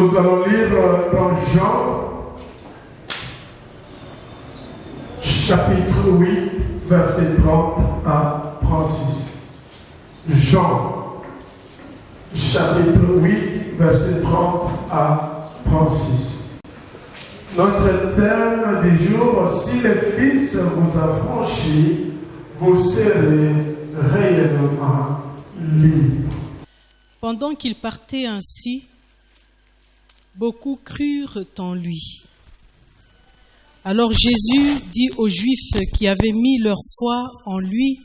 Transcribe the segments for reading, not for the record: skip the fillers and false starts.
Nous allons lire dans Jean, chapitre 8, verset 30 à 36. Jean, chapitre 8, verset 30 à 36. Notre thème du jour, si le Fils vous a franchi, vous serez réellement libre. Pendant qu'il partait ainsi, beaucoup crurent en lui. Alors Jésus dit aux Juifs qui avaient mis leur foi en lui,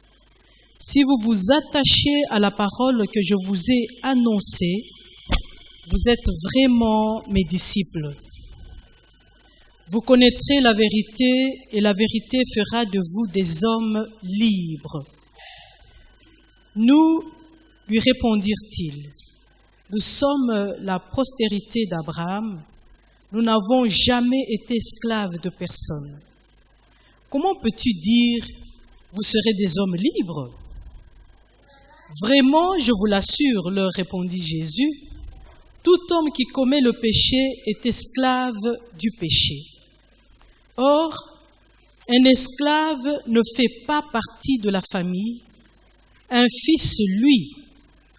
« Si vous vous attachez à la parole que je vous ai annoncée, vous êtes vraiment mes disciples. Vous connaîtrez la vérité et la vérité fera de vous des hommes libres. » Nous, lui répondirent-ils, nous sommes la postérité d'Abraham, nous n'avons jamais été esclaves de personne. Comment peux-tu dire, vous serez des hommes libres? Vraiment, je vous l'assure, leur répondit Jésus, tout homme qui commet le péché est esclave du péché. Or, un esclave ne fait pas partie de la famille, un fils, lui,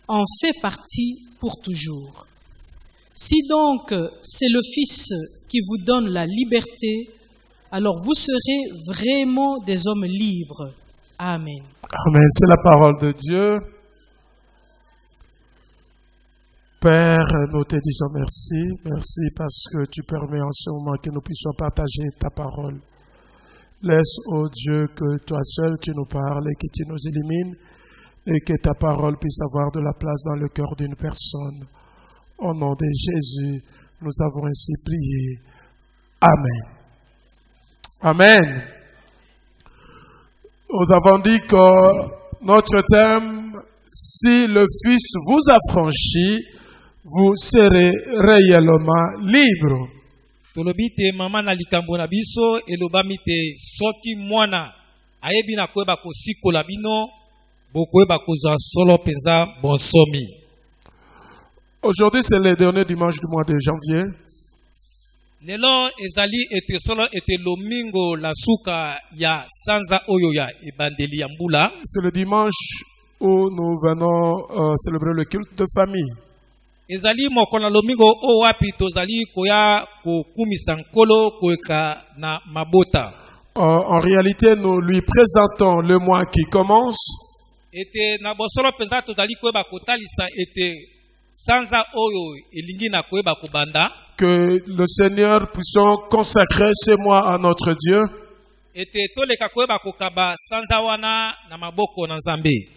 en fait partie pour toujours. Si donc c'est le Fils qui vous donne la liberté, alors vous serez vraiment des hommes libres. Amen. Amen. C'est la parole de Dieu. Père, nous te disons merci. Merci parce que tu permets en ce moment que nous puissions partager ta parole. Laisse, ô Dieu, que toi seul tu nous parles et que tu nous élimines et que ta parole puisse avoir de la place dans le cœur d'une personne. Au nom de Jésus, nous avons ainsi prié. Amen. Amen. Nous avons dit que notre thème, si le Fils vous a franchi, vous serez réellement libre. Tolobi te mama na likambo na biso elobami te soki mwana ayebi na koyeba kosikola bino bokoyeba kozwa solo penza bonsomi. Aujourd'hui, c'est le dernier dimanche du mois de janvier. Lelo ezali ete solo ete lomingo la suka ya sanza oyo ya ebandeli ya mbula. C'est le dimanche où nous venons célébrer le culte de famille. Ezali mokona lomingo o wapi tozali koya kokumisa nkolo koeka na mabota. En réalité, nous lui présentons le mois qui commence. Ete na bosolo penza tozali koyeba kotalisa ete sanza oyo elingi na koyeba kobanda. Que le Seigneur puisse consacrer ce mois à notre Dieu. Ete toleka koyeba kokaba sanza wana na maboko na Nzambe.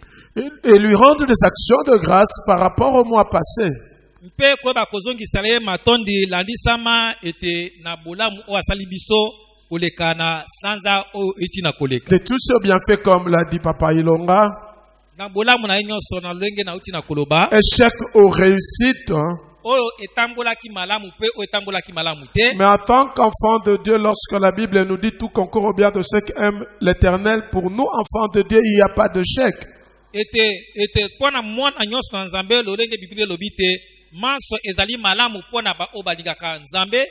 Et lui rendre des actions de grâce par rapport au mois passé. Mpe koyeba kozongisa ye matondi landisama ete na bolamu o asali biso koleka na sanza oyo eti na koleka. De tout ce bienfait, comme l'a dit Papa Ilonga. Na bolamu na nyonso na lenge na uti na koloba. Échec ou réussite. Oyo etambolaki malamu pe o etambolaki malamu te. Mais en tant qu'enfant de Dieu, lorsque la Bible nous dit tout concourt au bien de ceux qui aiment l'Éternel, pour nous enfants de Dieu, il n'y a pas de chèque. Ete pona mwana nyonso na Nzambe lolenge Biblia lobi te manso ezali malamu pona ba obalingaka Nzambe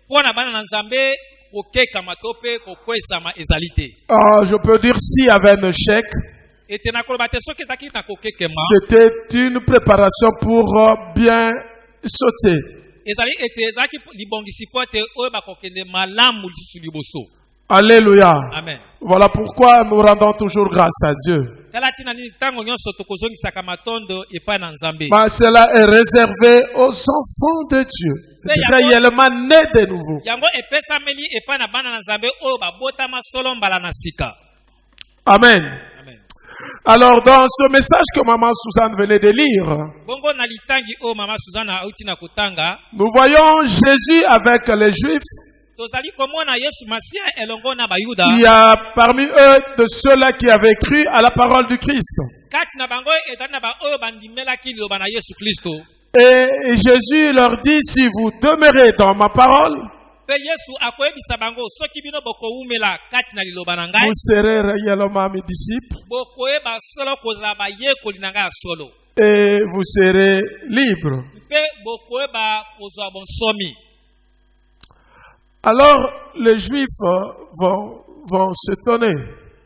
pona bana na Nzambe kokeka matope kokwesama ezali te. Je peux dire s'il y avait un chèque. C'était une préparation pour bien sauter. Alléluia. Amen. Voilà pourquoi nous rendons toujours grâce à Dieu. Mais cela est réservé aux enfants de Dieu, réellement nés de nouveau. Amen. Amen. Alors, dans ce message que Maman Suzanne venait de lire, nous voyons Jésus avec les Juifs. Il y a parmi eux de ceux-là qui avaient cru à la parole du Christ. Et Jésus leur dit, si vous demeurez dans ma parole, vous serez réellement mes disciples. et vous serez libres. mpe bokoyeba kozwa bonsomi. Alors les Juifs vont s'étonner.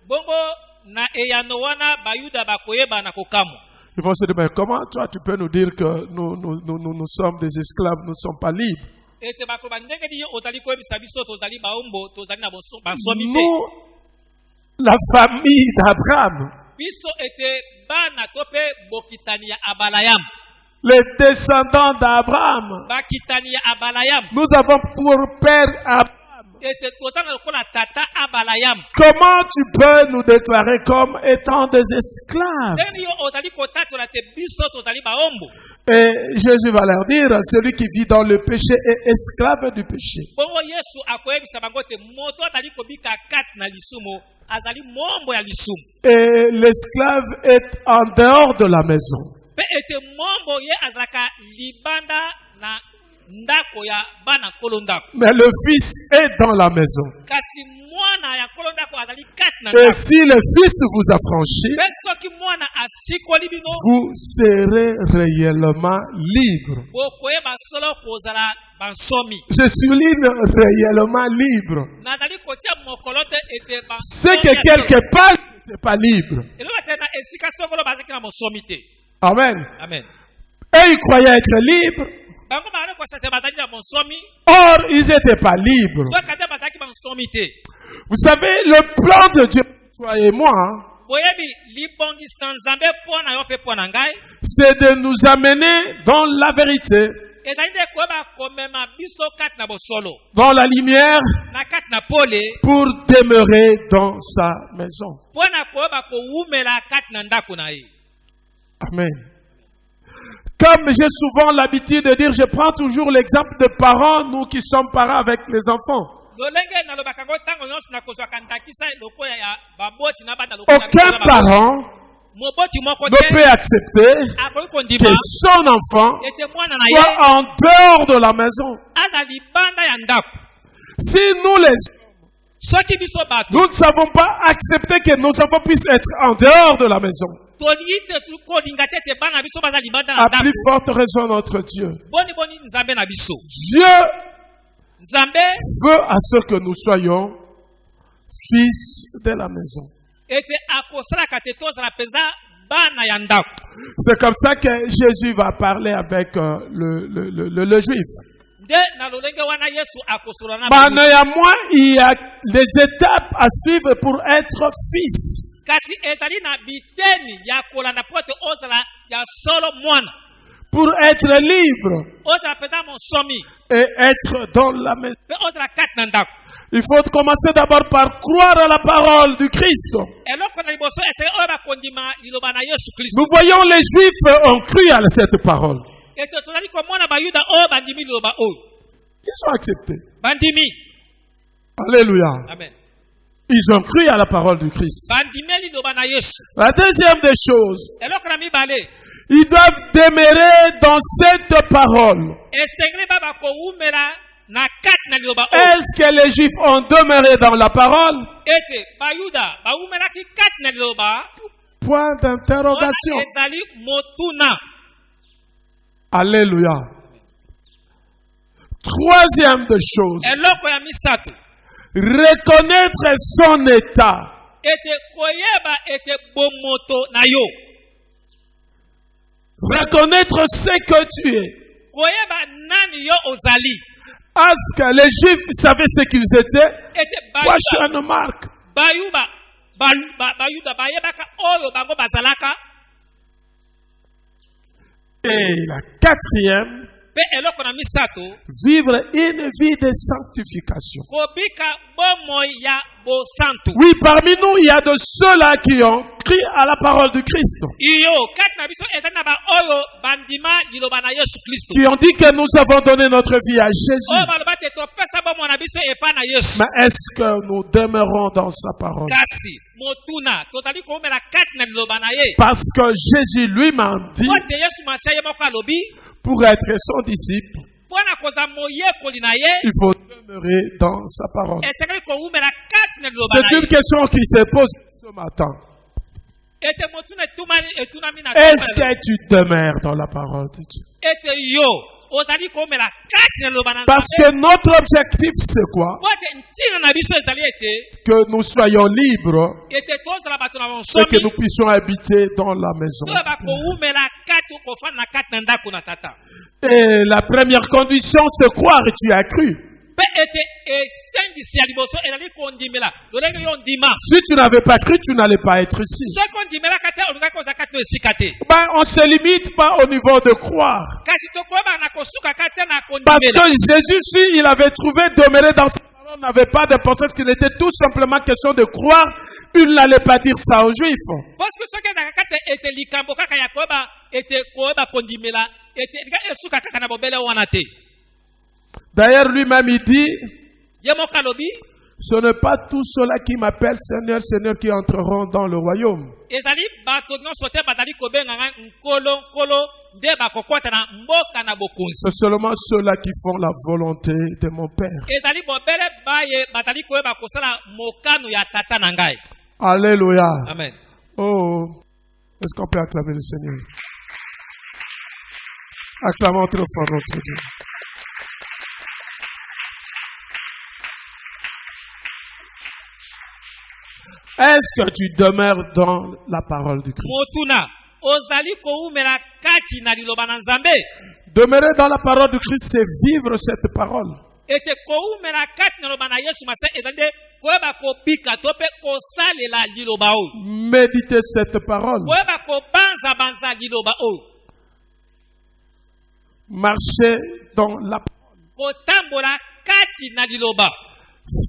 Bongo na eyano wana bayuda bakoyeba na kokamwa. Ils vont se dire, mais comment toi tu peux nous dire que nous sommes des esclaves, nous ne sommes pas libres? Ete bakoba ndenge nini ozali koyebisa biso tozali baombo tozali na bansomi te. Nous, la famille d'Abraham, Biso ete bana to mpe bokitani ya Abalayam. les descendants d'Abraham, Bakitani ya Abalayam. nous avons pour père Abraham. Ete tozana lokola tata Abalayam. Comment tu peux nous déclarer comme étant des esclaves? Ndeni yo ozali kotatola te biso tozali baombo. Et Jésus va leur dire, celui qui vit dans le péché est esclave du péché. Bongo Yesu akoyebisa bango te moto atali kobika kati na lisumu azali mombo ya lisumu. Et l'esclave est en dehors de la maison. Pe ete mombo ye azalaka libanda na ndako ya bana nkolo ndako. Mais le fils est dans la maison. Kasi mwana ya nkolo ndako azali kati na Et ndako. si le fils vous affranchit, Pe soki mwana asikoli bino vous serez réellement libre. bokoyeba solo kozala bansomi. Je souligne réellement libre. Nazali kotia mokolo te ete C'est que quelque part, n'est pas libre. eloba te na esika sokolo bazalaki na mosomi te. Amen. Amen. Et ils croyaient être libres. Bango bazali kosa te bazali na bonsomi. Or, ils n'étaient pas libres. Toka te bazalaki bansomi te. Vous savez, le plan de Dieu, toi et moi, Boyebi libongisa nzambe mpo na yo mpe mpo na ngai. c'est de nous amener dans la vérité, Ezali nde koyeba komema biso kati na bosolo. dans la lumière, Na kati na pole pour demeurer dans sa maison. mpo na koyeba kowumela kati na ndako na ye. Amen. Comme j'ai souvent l'habitude de dire, je prends toujours l'exemple de parents, nous qui sommes parents avec les enfants. Lolenge nalobaka ngo ntango nyonso nakozwaka ndakisa lokola ya baboti na bana lokola Aucun parent moboti moko ne te peut accepter akoki que kondima son enfant ete mwana na soit ye en dehors de la maison. aza libanda ya ndako. Si nous les Soki biso bato nous ne savons pas accepter que nos enfants puissent être en dehors de la maison, tolingi te kolinga te ete bana biso baza libanda na à ndako. plus forte raison notre Dieu. Boni nzambe na biso. Dieu Nzambe veut à ce que nous soyons fils de la maison. ete akosalaka te tozala mpenza bana ya ndako. C'est comme ça que Jésus va parler avec le juif. Nde na lolenge wana Yesu akosola na Mais néanmoins, il y a des étapes à suivre pour être fils. kasi etali na biteni ya kolanda po ete ozala ya solo mwana. Pour être libre Ozala mpenza monsomi et être dans la maison. mpe ozala kati na ndako. Il faut commencer d'abord par croire à la parole du Christ. Eloko na liboso esenge oyo bakondima liloba na Yesu Kristo. Nous voyons les Juifs ont cru à cette parole. Ete tozali komona bayuda oyo bandimi liloba oyo. Ils ont accepté. Bandimi. Alléluia. Amen. Ils ont cru à la parole du Christ. Bandimeli liloba na Yesu. La deuxième des choses, Eloko na mibale. ils doivent demeurer dans cette parole. Esengeli baba kowumela na kati na liloba oyo. Est-ce que les Juifs ont demeuré dans la parole? Ete bayuda bawumelaki kati na liloba. Point d'interrogation. Wana ezali motuna. Alléluia. Troisième des choses, Eloko ya misato. reconnaître son état. Ete koyeba ete bomoto na yo. Reconnaître ce que tu es. Koyeba nani yo ozali. Est-ce que les Juifs savaient ce qu'ils étaient? Ete Question marque. bayuda bayebaka oyo bango bazalaka. Et la quatrième, Pe eloko na misato. vivre une vie de sanctification. Kobika bomoi ya bosantu. Oui, parmi nous, il y a de ceux-là qui ont cru à la parole du Christ, Iyo kati na biso ezali na ba oyo bandima liloba na Yesu Kristo. qui ont dit que nous avons donné notre vie à Oyo Jésus. baloba te topesa bomoi na biso epa na Yesu. Mais est-ce que nous demeurons dans sa parole? Kasi motuna tozali komela kati na liloba na ye. Parce que Jésus lui-même dit, Po te Yesu masia ye moko alobi. pour être son disciple, Mpo na kozala moyekoli na ye. il faut demeurer dans sa parole. Esengeli kowumela kati na liloba na C'est une ye. question qui se pose ce matin. ete motuna etumani etunami na Est-ce que tu demeures dans la parole de Dieu? ete yo ozali komela kati na liloba na Parce que notre objectif, c'est quoi? po ete ntina na biso ezali ete Que nous soyons libres ete tozala bato na et que bonsomi nous puissions habiter dans la maison. oyo bakowumela kati kofanda na kati na ndako na tata Et la première condition, c'est croire et tu as cru. mpe ete esengisi ya liboso ezali kondimela lolenge yo ndima Si tu n'avais pas cru, tu n'allais pas être ici. soki ondimelaka te olingaki oza kati na esika te Ben, on ne se limite pas au niveau de croire. kasi tokoyeba na kosukaka te na Parce que kondimela Jésus, s'il avait trouvé demeurer dans sa parole, n'avait pas d'importance, qu'il était tout simplement question de croire. Il n'allait pas dire ça aux Juifs. parceke soki ezalaka kate ete likambo kaka ya koyeba ete koyeba kondimela ete elinga esuka kaka na bobele wana te D'ailleurs, lui-même, il dit, ye moko alobi ce n'est pas tous ceux-là qui m'appellent Seigneur, Seigneur qui entreront dans le royaume. ezali bato nyonso te bazali kobenganga nkolo nkolo nde bakokwata na mboka na bokonzi C'est seulement ceux-là qui font la volonté de mon Père. ezali bobele baye bazali koyeba kosala mokano ya tata na ngai Alléluia. amen Oh, est-ce qu'on peut acclamer le Seigneur? Acclamons très fort notre Dieu. Est-ce que tu demeures dans la parole du Christ? motuna ozali kowumela kati na liloba na nzambe Demeurer dans la parole du Christ, c'est vivre cette parole. ete kowumela kati na liloba na yesu masa ezali nde koyeba kobika to mpe kosalela liloba oyo Méditer cette parole. koyeba kobanzabanza liloba oyo Marcher dans la parole. kotambola kati na liloba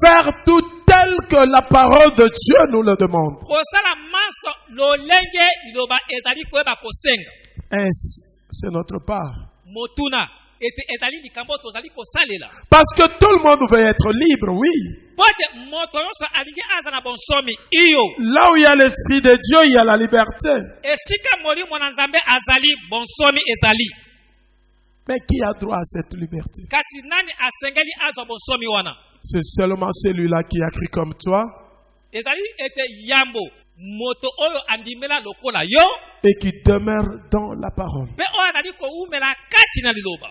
Faire tout tel que la parole de Dieu nous le demande. kosala manso lolenge liloba ezali koyeba kosenga Ainsi, c'est notre part. motuna ete ezali likambo tozali kosalela Parce que tout le monde veut être libre, oui. po ete moto nyonso alingi aza na bonsomi iyo Là où il y a l'Esprit de Dieu, il y a la liberté. esika molimo na nzambe azali bonsomi ezali Mais qui a droit à cette liberté? kasi nani asengeli azwa bonsomi wana C'est seulement celui-là qui a cru comme toi ezali ete yambo moto oyo andimela lokola yo et qui demeure dans la parole. mpe oyo azali kowumela kati na liloba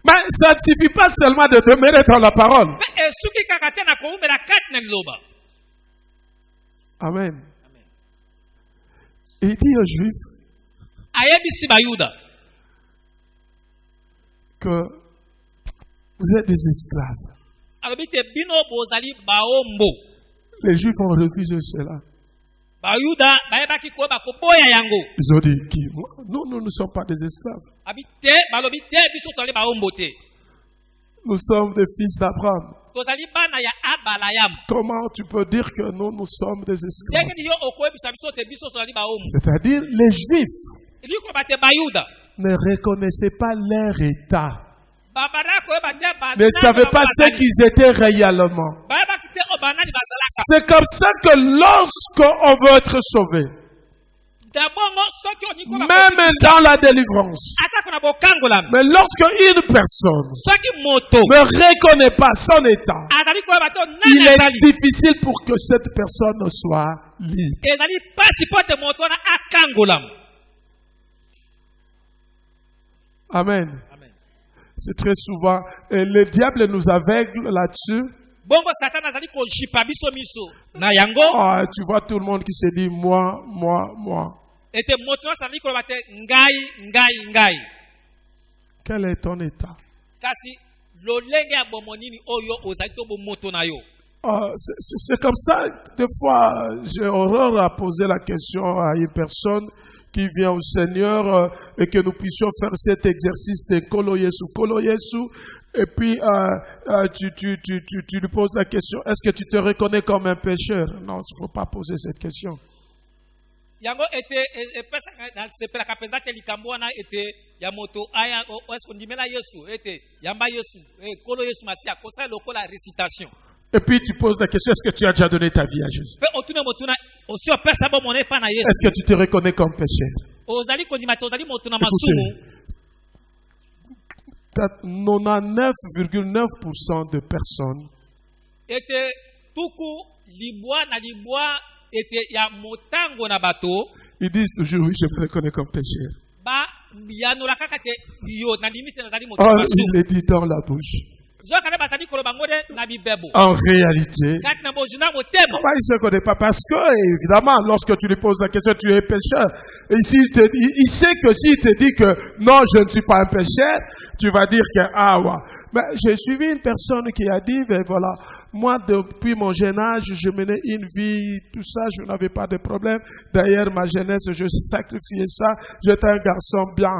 Mais ça ne suffit pas seulement de demeurer dans la parole. mpe esuki kaka te na kowumela kati na liloba Amen. Il dit aux Juifs ayebisi bayuda que vous êtes des esclaves. alobi te bino bozali baombo Les Juifs ont refusé cela. bayuda bayebaki koyeba koboya yango Ils ont dit, qui? Nous, nous ne sommes pas des esclaves. abi te balobi te biso tozali baombo te Nous sommes des fils d'Abraham. tozali bana ya abalayamu Comment tu peux dire que nous sommes des esclaves? ndenge nini yo okoyebisa biso te biso tozali baombo C'est-à-dire, les Juifs elingi koyeba te bayuda ne reconnaissaient pas leur état. babanda koyeba te Ne savaient pas ce qu'ils étaient réellement. bayebaki te o banani bazalaka C'est comme ça que lorsqu'on veut être sauvé, dabongo soki olingi même dans la délivrance, atako na bokangolami mais lorsque une personne soki moto ne reconnaît pas son état, azali koyeba te il nani est azali difficile pour que cette personne soit libre. ezali pasi po te moto wana akangolama Amen. C'est très souvent, et le diable nous aveugle là-dessus. bongo satana azali kojipa biso miso na yango Ah, tu vois tout le monde qui se dit moi, moi, moi. ete moto nyonso azali koloba te ngai Quel est ton état? kasi lolenge ya bomo nini oyo ozali to bomoto na yo Ah, c'est comme ça, des fois, j'ai horreur à poser la question à une personne qui vient au Seigneur et que nous puissions faire cet exercice de Kolo Yesu, et puis tu lui poses la question, est-ce que tu te reconnais comme un pécheur? Non, il ne faut pas poser cette question. yango ete epesaka nasepelaka mpenza te likambo wana ete ya moto aya eske ondimela yesu ete yamba yesu kolo yesu masiya kosala lokola récitation Et puis tu poses la question, est-ce que tu as déjà donné ta vie à Jésus? mpe otuna motuna osi opesa bomona epa na yesu Est-ce que tu te reconnais comme pécheur? ozali kondima te ozali moto na Écoutez, masumu 99,9% de personnes ete tuku libwa na libwa ete ya motango na bato Ils disent toujours, oui, je me reconnais comme pécheur. ba yanula kaka te yo na limite nazali moto Or, masu il le dit dans la bouche. zoka ne batali koloba ngode na bibebo En réalité, kati na bozuna motema pourquoi il ne se connaît pas? Parce que, évidemment, lorsque tu lui poses la question, tu es pécheur. Et il sait que s'il te dit que non, je ne suis pas un pécheur, tu vas dire que, ah ouais. Mais j'ai suivi une personne qui a dit, ben voilà, moi, depuis mon jeune âge, je menais une vie, tout ça, je n'avais pas de problème. D'ailleurs, ma jeunesse, je sacrifiais ça. J'étais un garçon bien.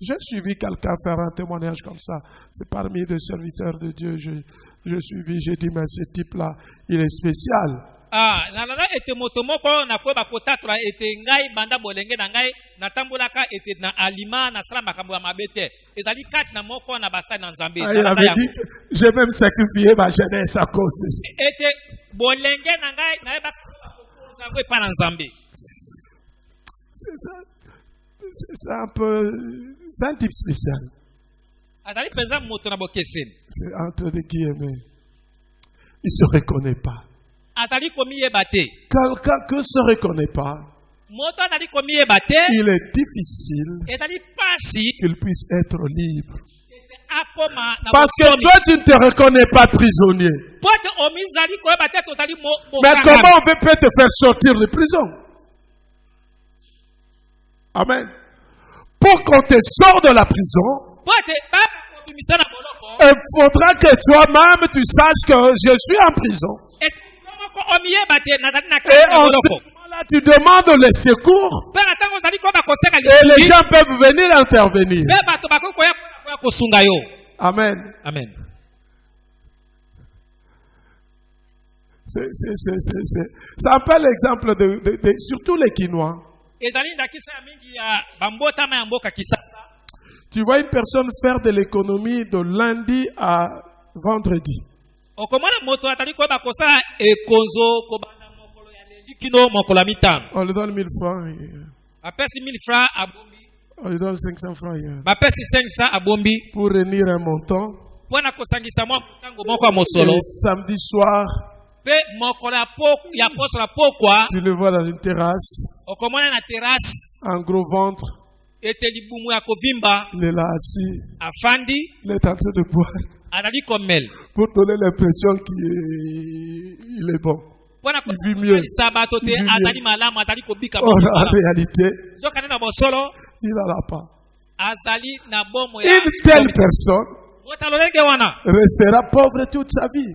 J'ai suivi quelqu'un faire un témoignage comme ça. C'est parmi les serviteurs de Dieu. J'ai suivi, j'ai dit, mais ce type-là, il est spécial. ah nalala ete moto moko na koyeba kotatula ete ngai banda bolenge na ngai natambolaka ete na alima nasala makambo ya mabe te ezali kati na moko na basali na nzambe Ah, il avait dit que j'ai même sacrifié ma jeunesse à cause de ça. ete bolenge na ngai nayebaka yango epa na nzambe C'est ça. C'est un peu. C'est un type spécial. azali mpenza moto na bokeseni C'est entre des guillemets. Il ne se reconnaît pas. azali komiyeba te Quelqu'un qui ne se reconnaît pas, moto azali komiyeba te il est difficile ezali pasi qu'il puisse être libre. ete akoma na Parce que bosomi toi, tu ne te reconnais pas prisonnier. po ete omizali koyeba te tozali Mais comment on peut te faire sortir de prison? Amen. Pour qu'on te sorte de la prison, po ete bakobimisa na boloko il faudra que toi-même tu saches que je suis en prison. ete moko omiyeba te nazali na Et kati na en ce boloko moment-là, tu demandes les secours mpe na ntango ozali koyeba kosenga et les lisungi gens peuvent venir intervenir. mpe bato bakoki koya kosunga yo Amen. amen C'est un peu l'exemple de surtout les Quinois. ezali ndakisa ya mingi ya bambotama ya mboka kisasa Tu vois une personne faire de l'économie de lundi à vendredi. okomona moto atali koyeba kosala ekonzo kobanda mokolo ya lendi kino mokolo ya mitano On lui donne 1000 francs. bapesi 1000 francs abombi On lui donne 500 francs hier. bapesi 500 abombi Pour réunir un montant. mpo na kosangisa mwa motango moko ya mosolo Et samedi soir, mpe mokolo ya poso ya pokwa tu le vois dans une terrasse, okomona na terase un gros ventre. ete libumu ya kovimba Il est là assis. afandi Il est en train de boire. azali komela Pour donner l'impression qu'il est bon. mpo na Il vit mieux. kosalisa bato te Il vit azali mieux. malamu azali kobika Or, en réalité, zokani na bosolo il n'en a pas. azali na bomo ya Une telle personne moto alolenge wana restera pauvre toute sa vie.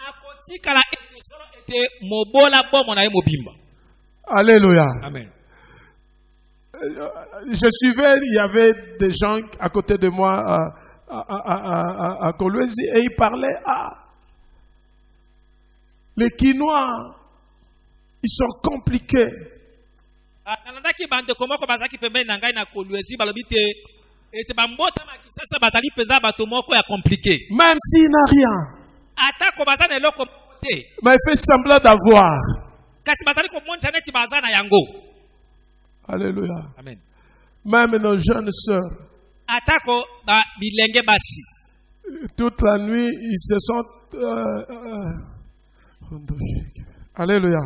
akotikala ete solo ete mobola bomo na ye mobimba Alléluia. amen Je suivais, il y avait des gens à côté de moi à Kolwezi et ils parlaient, les Quinois, ils sont compliqués. nalandaki bandeko moko bazalaki pembeni na ngai na kolwezi balobi te ete bambotama ya kisasa bazali mpenza bato moko ya komplike Même s'il n'a rien. atako baza na eloko moko te Mais il fait semblant d'avoir. kasi bazali komonisa neti baza na yango Alléluia. amen Même nos jeunes sœurs, atako bilenge basi toute la nuit, ils se sont... Alléluia.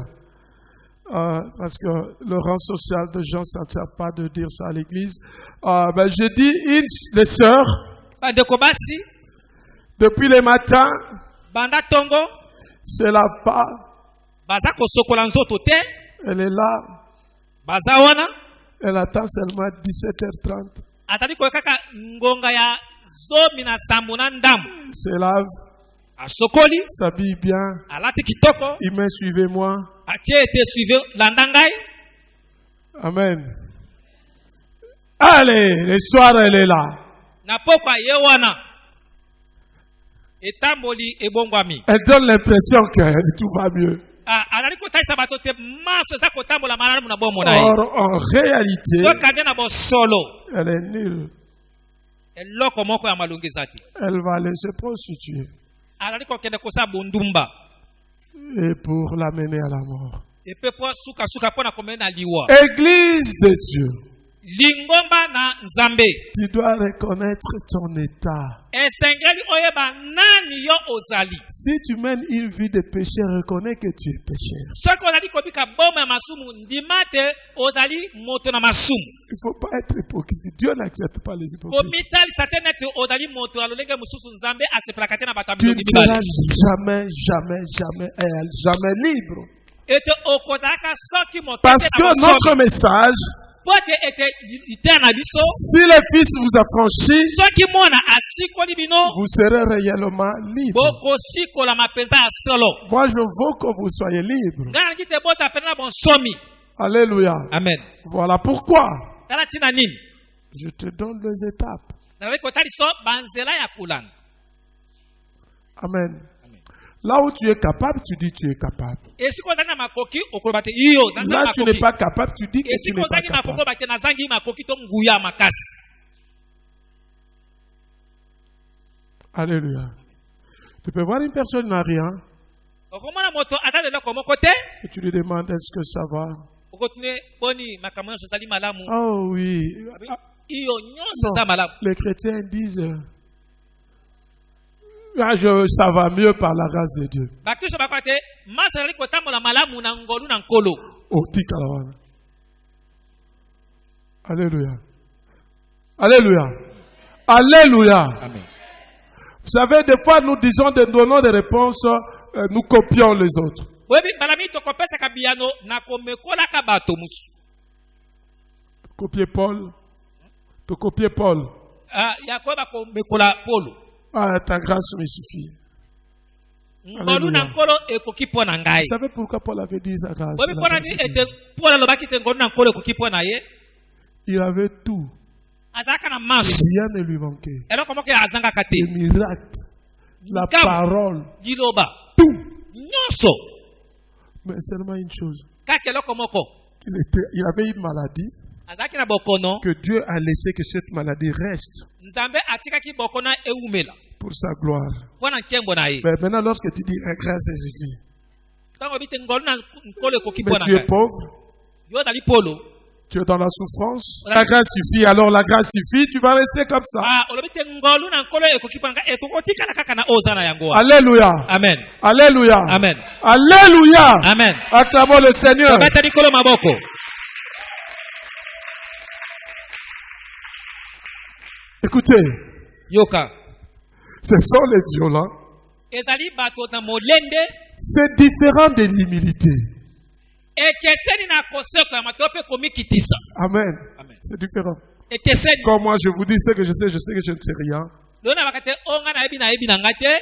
Parce que le rang social de gens, ça ne sert pas de dire ça à l'église. Je dis, les sœurs, bandeko basi depuis le matin, banda tongo se lave pas. baza kosokola nzoto te Elle est là. baza wana Elle attend seulement 17h30. atali koya kaka ngonga ya zomi na sambo na ndambo Se lave, asokoli s'habille bien. alati kitoko Il me suivez-moi. atie ete suive landa ngai Amen. Allez, le soir, elle est là. na pokwa ye wana etamboli ebongwami Elle donne l'impression que tout va mieux. azali kotalisa bato te maso eza kotambola malamu na bomo na ye Or, en réalité, tokande na bosolo elle est nulle. eloko moko ya malongi eza te Elle va aller se prostituer. azali kokende kosala bondumba Et pour l'amener à la mort. epe po sukasuka mpo na komena liwa Église de Dieu. lingomba na nzambe Tu dois reconnaître ton état. esengeli oyeba nani yo ozali Si tu mènes une vie de péché, reconnais que tu es pécheur. soki ozali kobika boma ya masumu ndima te ozali moto na masumu Il ne faut pas être hypocrite. Dieu n'accepte pas les hypocrites. komitalisa te nete ozali moto ya lolenge mosusu nzambe asepelaka te na bato ya Tu ne milongi mibale seras jamais libre. ete okozalaka soki moto Parce te que na notre bonsomi message, po te ete ite na biso si le Fils vous affranchit, soki mwana asikoli bino vous serez réellement libre. bokosikola mapenza ya solo Moi, je veux que vous soyez libre. ngai nalingi te bota pene na bonsomi Alléluia. amen Voilà pourquoi tala ntina nini je te donne les étapes. nazali kotaliso banzela ya kolanda Amen. Là où tu es capable, tu dis tu es capable. esika ozali na makoki okoloba te iyo nazali Là, tu n'es makoki pas capable, tu dis que tu esika n'es pas ozali makoki capable. oloba te nazangi makoki to nguya makasi Alléluia. Tu peux voir une personne n'a rien okomona moto aza leloko moko te et tu lui demandes est-ce que ça va? okotune boni makambo nyonso ezali malamu Oh oui. iyo nyonso Non. eza malamu Les chrétiens disent ça va mieux par la grâce de Dieu. bakristo bakoka te masa ezali kotambola malamu na ngolu na nkolo Oh, tika la wana. Alléluia. Alléluia. Alléluia. amen Vous savez, des fois, nous donnons des réponses, nous copions les autres. oyebi mbala mingi tokopesaka biyano na komekolaka bato mosu Copier Paul. Tu copier Paul. ya koyeba komekola polo Ah, ta grâce me suffit. ngolu na nkolo ekoki mpo na ngai Vous savez pourquoi Paul avait dit sa grâce? oyebi mpo na nini ete polo alobaki te ngolu na nkolo ekoki mpo na ye Il avait tout. azalaka na maso Rien ne lui manquait. eloko moko ya azangaka te Les miracles, la Ngam. parole, liloba tout. nyonso Mais seulement une chose. kaka eloko moko Il avait une maladie azalaki na bokono que Dieu a laissé que cette maladie reste nzambe atikaki bokono ewumela pour sa gloire. mpo na nkembo na ye Mais maintenant, lorsque tu dis grâce et suffit, ntango obi te ngolu na nkolo ekoki mpo mais na tu es ngai pauvre, yo ozali polo tu es dans la souffrance, la grâce suffit, alors la grâce suffit, tu vas rester comme ça. olobi te ngolu na nkolo ekoki mpo na ngai ekokotikala kaka na oyo oza na yango wana. Alléluia. amen Alléluia. amen Alléluia. amen Acclamons le Seigneur. tobeta likolo maboko Écoutez, yoka ce sont les violents. ezali bato na molende C'est différent de l'humilité. ekeseni na kosekola mato mpe komikitisa Amen. amen C'est différent. ekeseni Comme moi, je vous dis ce que je sais que je ne sais rien. lelo na baka te o ngai nayebi na ngai te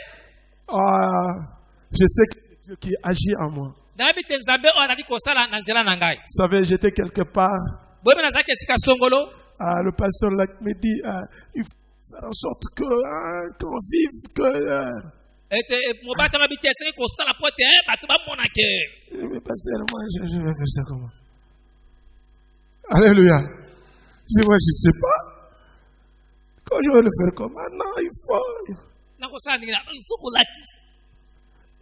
Je sais que c'est Dieu qui agit en moi. nayebi te nzambe oyo azali kosala na nzela na ngai Vous savez, j'étais quelque part. boyebi nazalaki esika songolo Le pasteur là me dit il faut faire en sorte qu'on vive, que. ete mobali tama biti esengi kosala po te bato bamonake Mais pasteur, moi, je vais faire ça comment? Alléluia. Je dis, moi, je ne sais pas. Quand je vais le faire comment? Non, il faut. nakosala ndenge na ifo kolakisa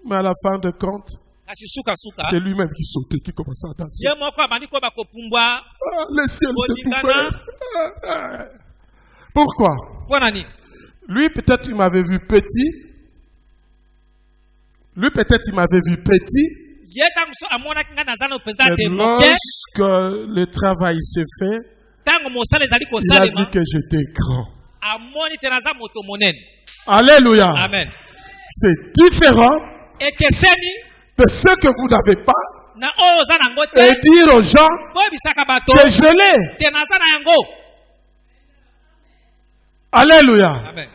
Mais à la fin de compte, kasi sukasuka c'est lui-même qui sautait, qui commençait à danser. ye moko abandi koyeba kopumbwa Le ciel s'est Bolingana. coupé. Pourquoi? mpo na nini Lui, peut-être, il m'avait vu petit. Lui, peut-être, il m'avait vu petit. ye ntango mosusu amonaki ngai naza na mpenza Mais te moke lorsque le travail s'est fait, ntango mosala ezali il a kosalema vu que j'étais grand. amoni te naza moto monene Alléluia. amen C'est différent ekeseni de ce que vous n'avez pas na oyo oza nango et te dire aux gens boyebisaka bato que je l'ai. te naza na yango Alléluia. amen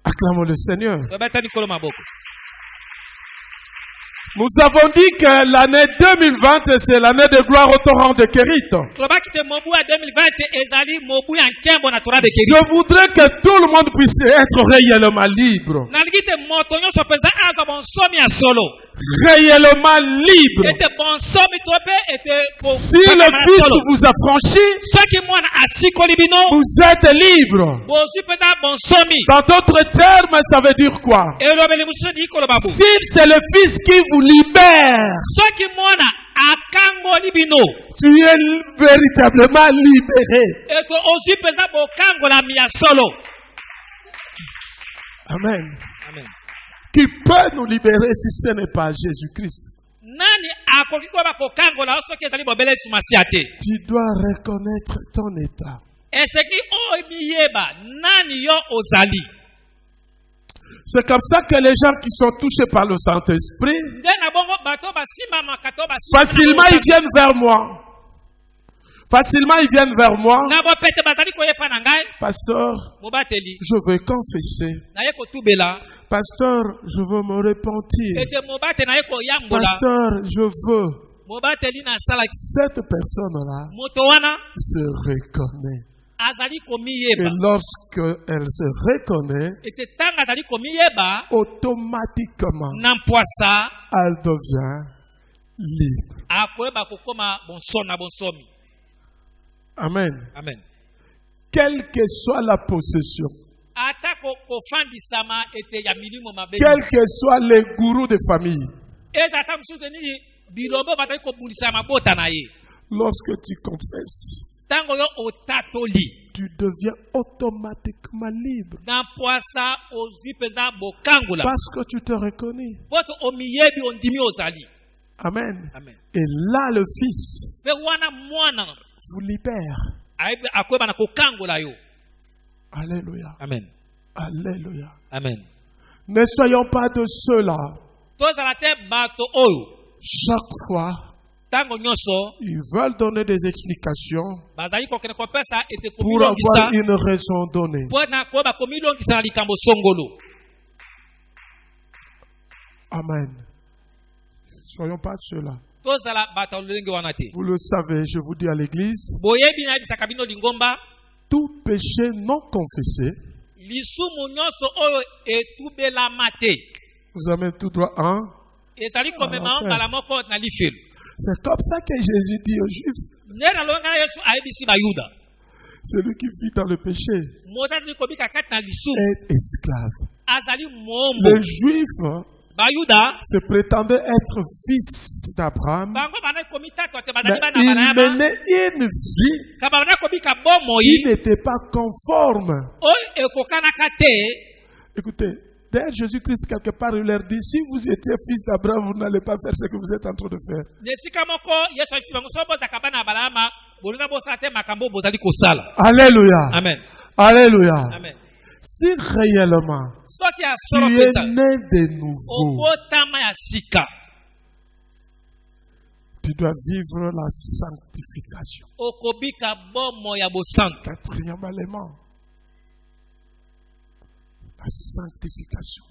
Acclamons le Seigneur. tobeta likolo maboko Nous avons dit que l'année 2020, c'est l'année de gloire au torrent de Kérit. tolobaki te mobu ya 2020 ezali mobu ya nkembo na tora de keri Je voudrais que tout le monde puisse être réellement libre. nalingi te moto nyonso mpenza azwa bonsomi ya solo Réellement libre. ete bonsomi to mpe ete Si le Fils vous affranchit, soki mwana asikoli bino vous êtes libre. bozwi mpenza bonsomi Dans d'autres termes, ça veut dire quoi? elobeli mosusu likolo babu Si c'est le Fils qui vous libère, soki mwana akangoli bino Tu es véritablement libéré. eto ozwi mpenza bokangola ya solo. Amen. Amen. Qui peut nous libérer si ce n'est pas Jésus-Christ? Nani akoki koba kokangola soki ezali bobele yesu masiya te? Tu dois reconnaître ton état. Eseki oyo miyeba nani yo ozali. C'est comme ça que les gens qui sont touchés par le Saint-Esprit, facilement ils viennent vers moi. Facilement ils viennent vers moi. Pasteur, je veux confesser. Pasteur, je veux me repentir. Pasteur, je veux. Cette personne-là se reconnaît. Et lorsque elle se reconnaît, automatiquement, elle devient libre. Amen. Amen. Quelle que soit la possession, quel que soit les gourous de famille, lorsque tu confesses, tu deviens automatiquement libre. Parce que tu te reconnais. Amen. Amen. Et là, le Fils vous libère. Alléluia. Amen. Alléluia. Amen. Ne soyons pas de ceux-là. Chaque fois, ils veulent donner des explications pour avoir une raison donnée. Amen. Soyons pas de ceux-là. Vous le savez, je vous dis à l'église, tout péché non confessé, vous avez tout droit à. C'est comme ça que Jésus dit aux Juifs, celui qui vit dans le péché est esclave. Le Juif se prétendait être fils d'Abraham, mais il menait une vie qui n'était pas conforme. Écoutez, d'ailleurs Jésus-Christ quelque part il leur dit, si vous étiez fils d'Abraham, vous n'allez pas faire ce que vous êtes en train de faire. Alléluia. Amen. Alléluia. Amen. Si réellement tu es né de nouveau, tu dois vivre la sanctification. Quatrième élément, la sanctification.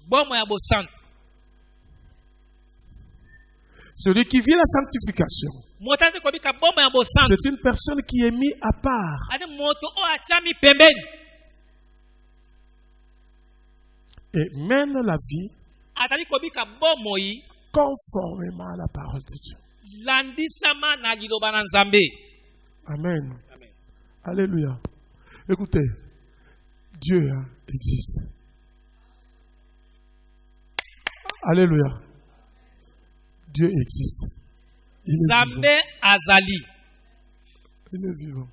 Celui qui vit la sanctification, c'est une personne qui est mise à part. Et mène la vie conformément à la parole de Dieu. Amen. Amen. Alléluia. Écoutez, Dieu existe. Alléluia. Dieu existe. Il est vivant.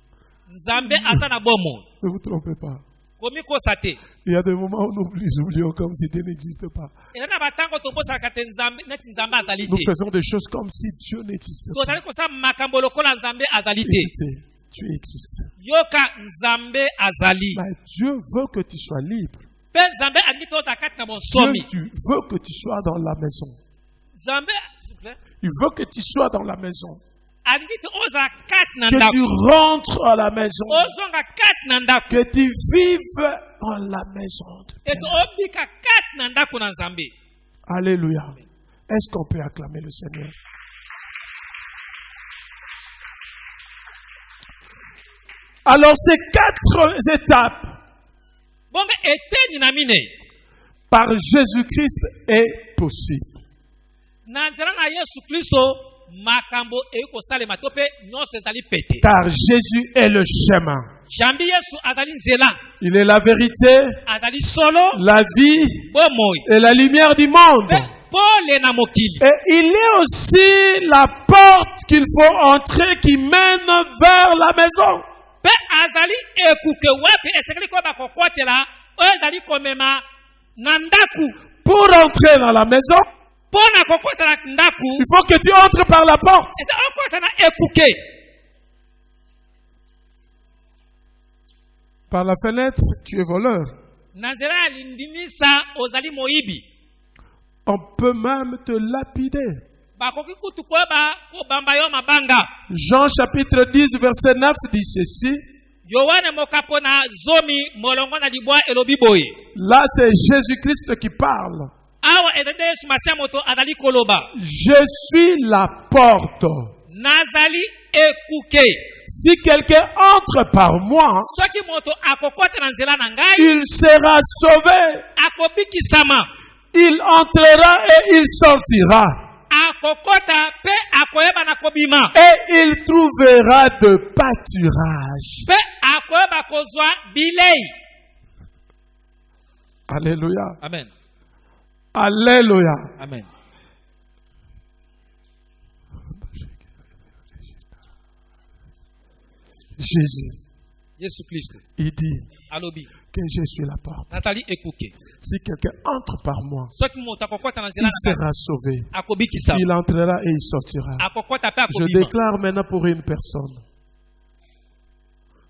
Ne vous trompez pas. Il y a des moments où nous oublions comme si Dieu n'existe pas. Nous faisons des choses comme si Dieu n'existe pas. Écoutez, tu existes. Mais Dieu veut que tu sois libre. Dieu veut que tu sois dans la maison. Il veut que tu sois dans la maison. Que tu rentres à la maison. Que tu vives dans la maison. Alléluia. Est-ce qu'on peut acclamer le Seigneur? Alors ces 4 étapes par Jésus-Christ est possible. Car Jésus est le chemin. Il est la vérité, la vie et la lumière du monde. pole na mokili. Et il y a aussi la porte qu'il faut entrer qui mène vers la maison. Pe azali ekuke wapi esekeli ko bakokotela oyo ezali komema na ndaku. Pour entrer dans la maison, Pona kokotela ndaku. il faut que tu entres par la porte. Eza okota na ekuke. Par la fenêtre, tu es voleur. Nazera alindimisa ozali moibi. On peut même te lapider. Bakoki kutu koba ko bamba yo mabanga. Jean chapitre 10 verset 9 dit ceci. Yohane mokapo na zomi molongo na libwa elobi boye. Là, c'est Jésus-Christ qui parle. Awa edende Yesu Masiya moto azali koloba. Je suis la porte. Nazali ekuke. Si quelqu'un entre par moi, Soki moto akokota na nzela na ngai, il sera sauvé. akobikisama. Il entrera et il sortira. Akokota pe akoyeba na kobima. Et il trouvera de pâturage. Pe akoyeba kozwa bilei. Alléluia. Amen. Alléluia. Amen. Jésus, Yesu Kristo il dit alobi que je suis la porte. natali ekuke. Si quelqu'un entre par moi, Soki moto akokota na il nzela na ngai, sera sauvé. akobikisama. Il entrera et il sortira. Akokota pe Je akobima. déclare maintenant pour une personne.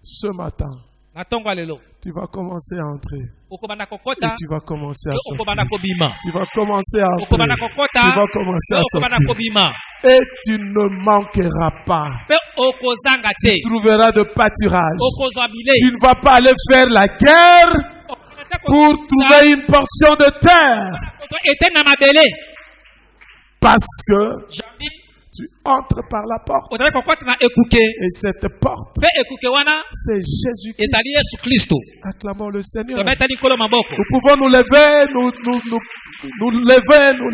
Ce matin, Na tongo lelo tu vas commencer à entrer. okobanda Et kokota tu vas commencer à pe sortir. okobanda kobima. Tu vas commencer à entrer. Okobanda kokota Tu vas commencer pe à okobanda sortir. kobima. Et tu ne manqueras pas. Pe okozanga te. Tu trouveras de pâturage. Okozwa Tu bilei. ne vas pas aller faire la guerre pour trouver une portion de terre. Okozwa ete na mabele. Parce que Jambi tu entres par la porte. ozali kokota na ekuke. Et cette porte, Pe ekuke wana c'est Jésus-Christ. ezali Yesu Kristo. Acclamons le Seigneur. Tobetani kolo maboko. Nous pouvons nous lever, nous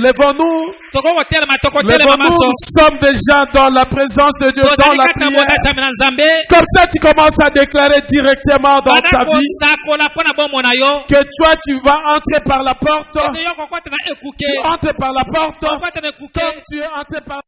levons-nous. Tokokotelema tokotelema Levons-nous, maso. nous sommes déjà dans la présence de Dieu, dans Tozali la kati na prière. bondasami na Nzambe. Comme ça, tu commences à déclarer directement dans ta Bana vie kosakola mpo na bomoi na yo. que toi, tu vas entrer par la porte. Ete yo kokota na Tu ekuke. entres par la porte. Kokota na ekuke. Comme tu es entré par